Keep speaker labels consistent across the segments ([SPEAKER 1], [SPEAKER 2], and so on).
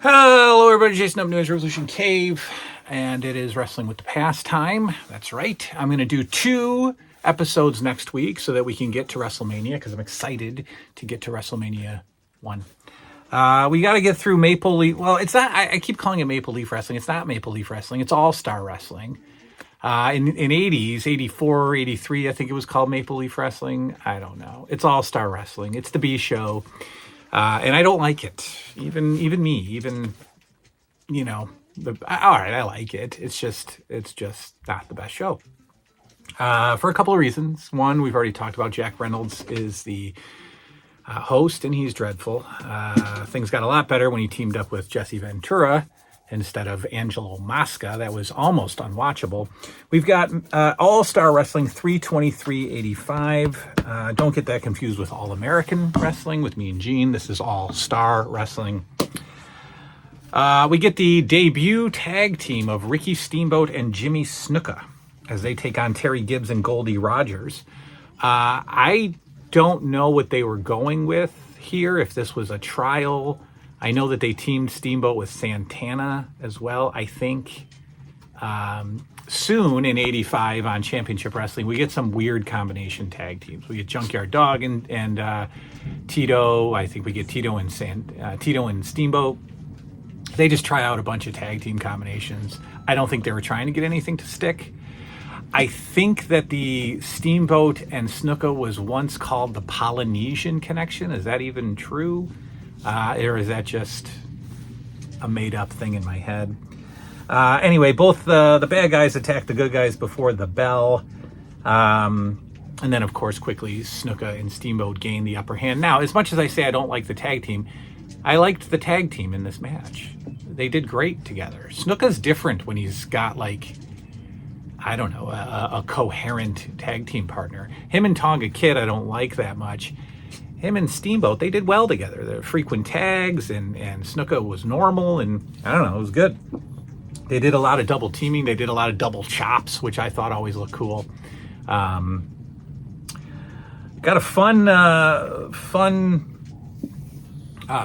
[SPEAKER 1] Hello, everybody. Jason up, New Age Resolution Cave, and it is Wrestling with the Pastime. That's right. I'm going to do 2 episodes next week so that we can get to WrestleMania, because I'm excited to get to WrestleMania 1. We got to get through Maple Leaf. Well, it's not. I keep calling it Maple Leaf Wrestling. It's not Maple Leaf Wrestling. It's All-Star Wrestling. In 80s, 84, 83, I think it was called Maple Leaf Wrestling. I don't know. It's All-Star Wrestling. It's the B show. And I don't like it. Even me, all right, I like it. It's just not the best show. For a couple of reasons. One, we've already talked about. Jack Reynolds is the host, and he's dreadful. Things got a lot better when he teamed up with Jesse Ventura instead of Angelo Mosca. That was almost unwatchable. We've got All-Star Wrestling 323.85. Don't get that confused with All-American Wrestling with me and Gene. This is All-Star Wrestling. We get the debut tag team of Ricky Steamboat and Jimmy Snuka as they take on Terry Gibbs and Goldie Rogers. I don't know what they were going with here, if this was a trial. I know that they teamed Steamboat with Santana as well. I think soon in 85 on Championship Wrestling, we get some weird combination tag teams. We get Junkyard Dog and Tito. I think we get Tito and Steamboat. They just try out a bunch of tag team combinations. I don't think they were trying to get anything to stick. I think that the Steamboat and Snooka was once called the Polynesian Connection. Is that even true? Or is that just a made-up thing in my head? Anyway, both the bad guys attack the good guys before the bell. And then, of course, quickly, Snooka and Steamboat gain the upper hand. Now, as much as I say I don't like the tag team, I liked the tag team in this match. They did great together. Snooka's different when he's got, a coherent tag team partner. Him and Tonga Kid, I don't like that much. Him and Steamboat, they did well together. They're frequent tags, and Snooka was normal, and I don't know, it was good. They did a lot of double teaming. They did a lot of double chops, which I thought always looked cool. Got a fun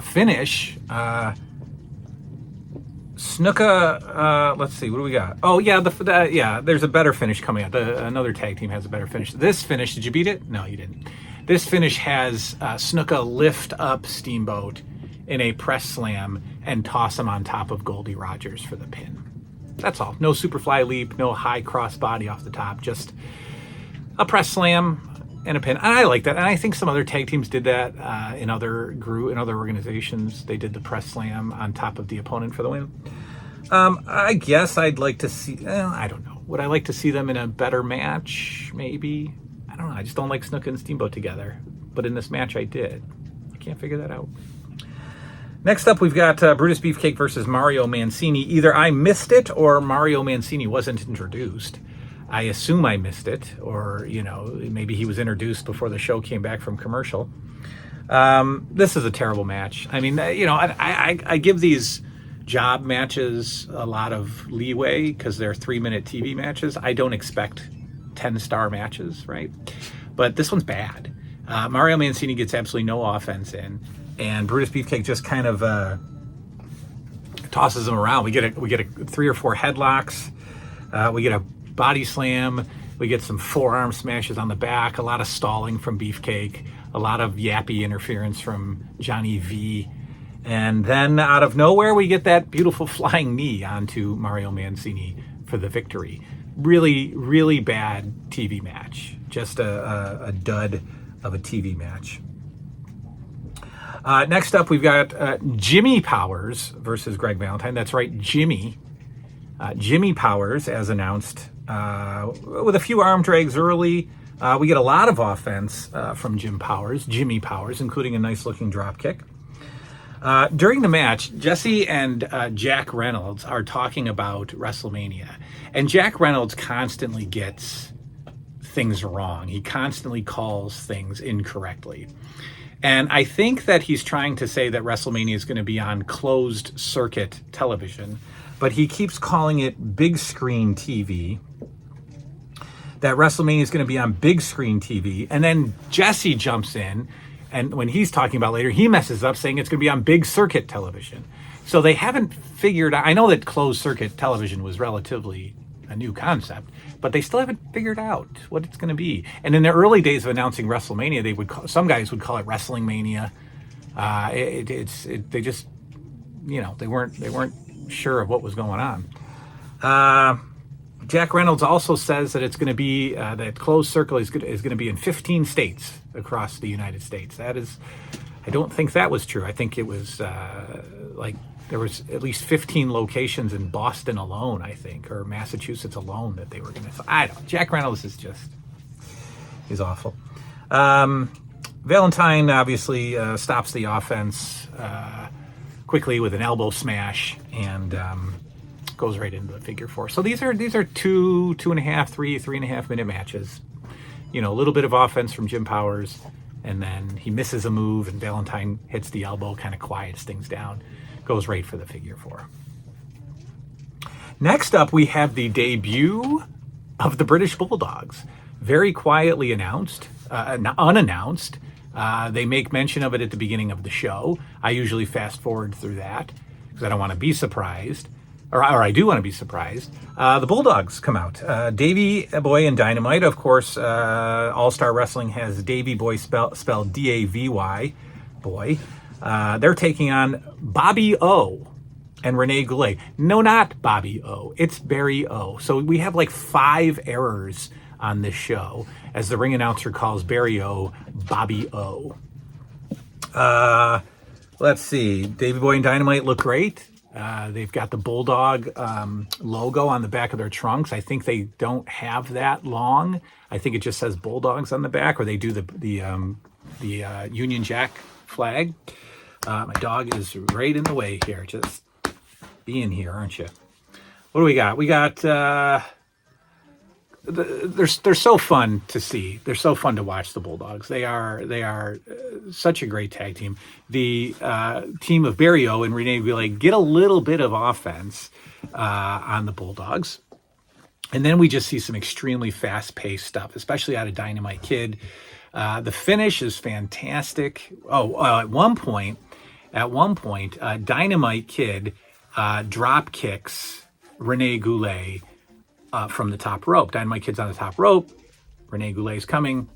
[SPEAKER 1] finish. Snooka, let's see, what do we got? Oh, yeah, there's a better finish coming out. Another tag team has a better finish. This finish, did you beat it? No, you didn't. This finish has Snooka lift up Steamboat in a press slam and toss him on top of Goldie Rogers for the pin. That's all. No superfly leap, no high crossbody off the top, just a press slam and a pin. And I like that. And I think some other tag teams did that in other organizations. They did the press slam on top of the opponent for the win. I guess I'd like to see, I don't know. Would I like to see them in a better match? Maybe. I don't know. I just don't like Snooka and Steamboat together. But in this match, I did. I can't figure that out. Next up, we've got Brutus Beefcake versus Mario Mancini. Either I missed it or Mario Mancini wasn't introduced. I assume I missed it, or, maybe he was introduced before the show came back from commercial. This is a terrible match. I mean, I give these job matches a lot of leeway because they're 3-minute TV matches. I don't expect 10-star matches, right? But this one's bad. Mario Mancini gets absolutely no offense in, and Brutus Beefcake just kind of tosses him around. We get a 3 or 4 headlocks. We get a body slam. We get some forearm smashes on the back. A lot of stalling from Beefcake. A lot of yappy interference from Johnny V. And then out of nowhere, we get that beautiful flying knee onto Mario Mancini for the victory. Really, really bad TV match. Just a dud of a TV match. Next up, we've got Jimmy Powers versus Greg Valentine. That's right, Jimmy. Jimmy Powers, as announced, with a few arm drags early. We get a lot of offense from Jimmy Powers, including a nice-looking drop kick. During the match, Jesse and Jack Reynolds are talking about WrestleMania. And Jack Reynolds constantly gets things wrong. He constantly calls things incorrectly. And I think that he's trying to say that WrestleMania is going to be on closed circuit television, but he keeps calling it big screen TV. That WrestleMania is going to be on big screen TV. And then Jesse jumps in, and when he's talking about later, he messes up saying it's going to be on big circuit television. So they haven't figured out. I know that closed circuit television was relatively a new concept, but they still haven't figured out what it's going to be. And in the early days of announcing WrestleMania, some guys would call it Wrestling Mania. They just, they weren't sure of what was going on. Jack Reynolds also says that it's going to be that closed circle is going to be in 15 states across the United States. I don't think that was true. I think it was there was at least 15 locations in Boston alone, I think, or Massachusetts alone that they were going to. I don't know. Jack Reynolds he's awful. Valentine obviously stops the offense quickly with an elbow smash and goes right into the figure four. So these are 2.5, 3.5 minute matches. A little bit of offense from Jim Powers, and then he misses a move, and Valentine hits the elbow, kind of quiets things down, goes right for the figure four. Next up, we have the debut of the British Bulldogs. Very quietly announced, unannounced. They make mention of it at the beginning of the show. I usually fast forward through that because I don't want to be surprised. Or I do want to be surprised. The Bulldogs come out. Davey Boy and Dynamite, of course. All-Star Wrestling has Davey Boy spelled D-A-V-Y, boy. They're taking on Bobby O and Rene Goulet. No, not Bobby O. It's Barry O. So we have like 5 errors on this show as the ring announcer calls Barry O Bobby O. Let's see. Davey Boy and Dynamite look great. They've got the Bulldog logo on the back of their trunks. I think they don't have that long. I think it just says Bulldogs on the back, or they do the Union Jack flag. My dog is right in the way here. Just being here, aren't you? What do we got? We got... They're so fun to see. They're so fun to watch, the Bulldogs. They are such a great tag team. The team of Barry O and Rene Goulet get a little bit of offense on the Bulldogs. And then we just see some extremely fast-paced stuff, especially out of Dynamite Kid. The finish is fantastic. At one point, Dynamite Kid drop kicks Rene Goulet from the top rope. Dynamite Kid's on the top rope. Rene Goulet's coming.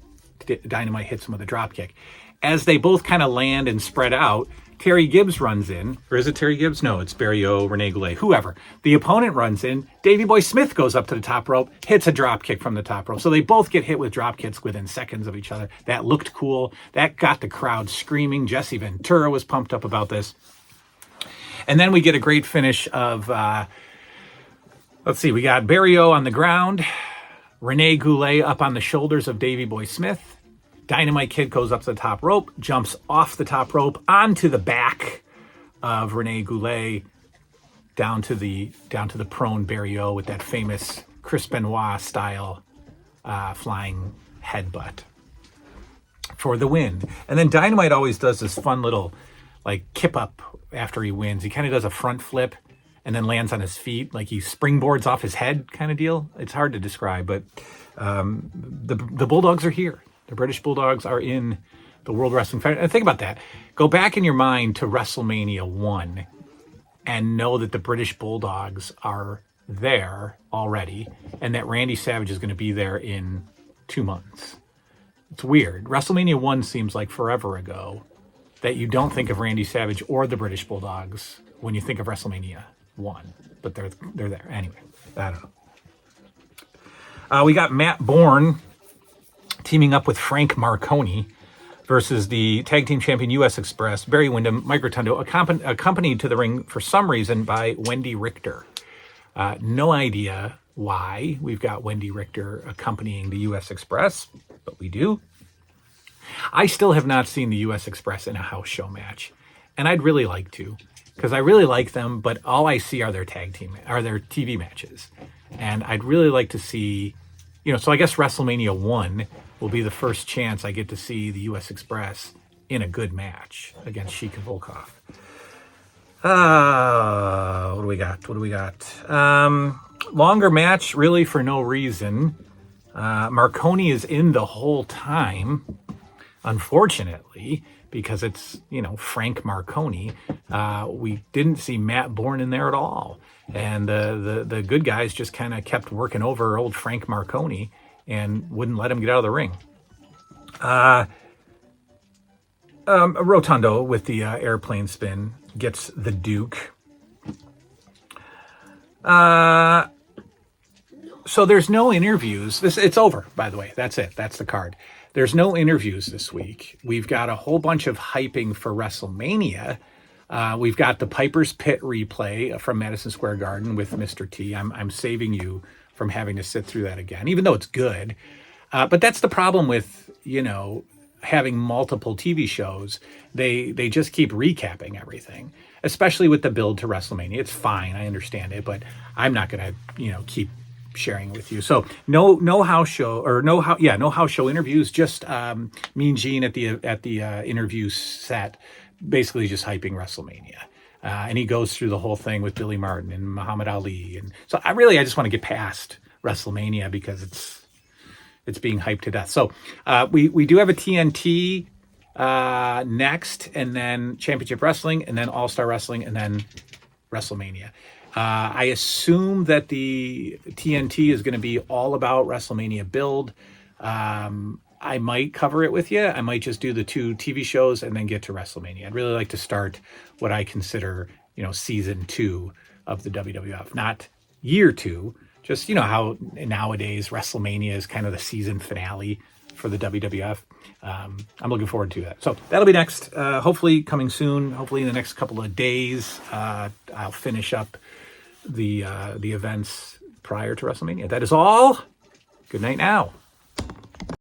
[SPEAKER 1] Dynamite hits him with a drop kick. As they both kind of land and spread out, Terry Gibbs runs in. Or is it Terry Gibbs? No, it's Barry O, Rene Goulet, whoever. The opponent runs in. Davey Boy Smith goes up to the top rope, hits a drop kick from the top rope. So they both get hit with drop kicks within seconds of each other. That looked cool. That got the crowd screaming. Jesse Ventura was pumped up about this. And then we get a great finish of... let's see, we got Barry O on the ground, Rene Goulet up on the shoulders of Davey Boy Smith. Dynamite Kid goes up to the top rope, jumps off the top rope onto the back of Rene Goulet, down to the prone Barry O with that famous Chris Benoit style flying headbutt for the win. And then Dynamite always does this fun little kip up after he wins. He kind of does a front flip and then lands on his feet, like he springboards off his head kind of deal. It's hard to describe, but the Bulldogs are here. The British Bulldogs are in the World Wrestling Federation. And think about that. Go back in your mind to WrestleMania 1 and know that the British Bulldogs are there already and that Randy Savage is going to be there in 2 months. It's weird. WrestleMania 1 seems like forever ago that you don't think of Randy Savage or the British Bulldogs when you think of WrestleMania 1, but they're there anyway. I don't know. We got Matt Bourne teaming up with Frank Marconi versus the tag team champion U.S. Express, Barry Windham, Mike Rotundo, accompanied to the ring for some reason by Wendy Richter. No idea why we've got Wendy Richter accompanying the U.S. Express, but we do. I still have not seen the U.S. Express in a house show match, and I'd really like to, because I really like them, but all I see are their their TV matches. And I'd really like to see, so I guess WrestleMania 1 will be the first chance I get to see the U.S. Express in a good match against Sheik and Volkov. What do we got? Longer match, really for no reason. Marconi is in the whole time. unfortunately, because it's, Frank Marconi, we didn't see Matt Bourne in there at all. And the good guys just kind of kept working over old Frank Marconi and wouldn't let him get out of the ring. Rotundo with the airplane spin gets the Duke. So there's no interviews. It's over, by the way. That's it. That's the card. There's no interviews this week. We've got a whole bunch of hyping for WrestleMania. We've got the Piper's Pit replay from Madison Square Garden with Mr. T. I'm saving you from having to sit through that again, even though it's good. But that's the problem with, having multiple TV shows. They just keep recapping everything, especially with the build to WrestleMania. It's fine. I understand it, but I'm not going to, keep sharing with you. So no house show interviews, just Mean Gene at the interview set, basically just hyping WrestleMania. And he goes through the whole thing with Billy Martin and Muhammad Ali. And so I just want to get past WrestleMania because it's being hyped to death. So we do have a TNT next, and then Championship Wrestling, and then All-Star Wrestling, and then WrestleMania. I assume that the TNT is going to be all about WrestleMania build. I might cover it with you. I might just do the 2 TV shows and then get to WrestleMania. I'd really like to start what I consider, season 2 of the WWF, not year 2. Just, how nowadays WrestleMania is kind of the season finale for the WWF. I'm looking forward to that. So that'll be next. Hopefully coming soon. Hopefully in the next couple of days, I'll finish up the events prior to WrestleMania. That is all. Good night now.